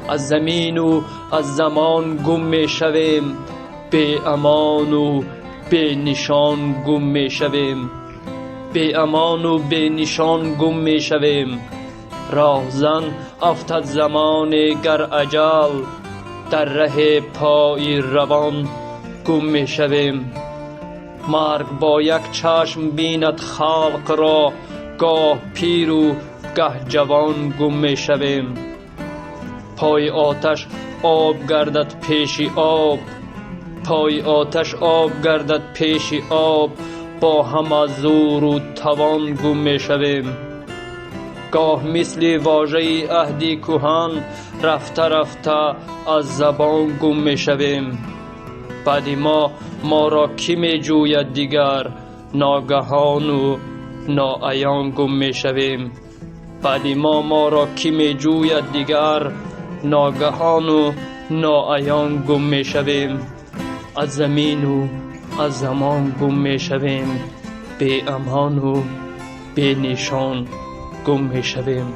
از زمین و از زمان گم می شویم، بی امان و بی نشان گم می شویم، بی امان و بی نشان گم می شویم. راهزن افتد زمانی گر اجل، در ره پای روان گم می شویم. مرگ با یک چشم بیند خلق را، گاه پیر و گه جوان گم می شویم. پای آتش آب گردد پیش آب، پای آتش آب گردد پیش آب، با هم از زور و توان گم می شویم. گاه مثل واژه عهدی کهن، رفته رفته از زبان گم می شویم. بعد ما را کی می جوید دیگر، ناگهان و ناعیان گم می شویم. بعد ما را کی می جوید دیگر، ناگهان و ناعیان گم می شویم. از زمین و از زمان گم می شویم، بی امان و بی نشان گم می شویم.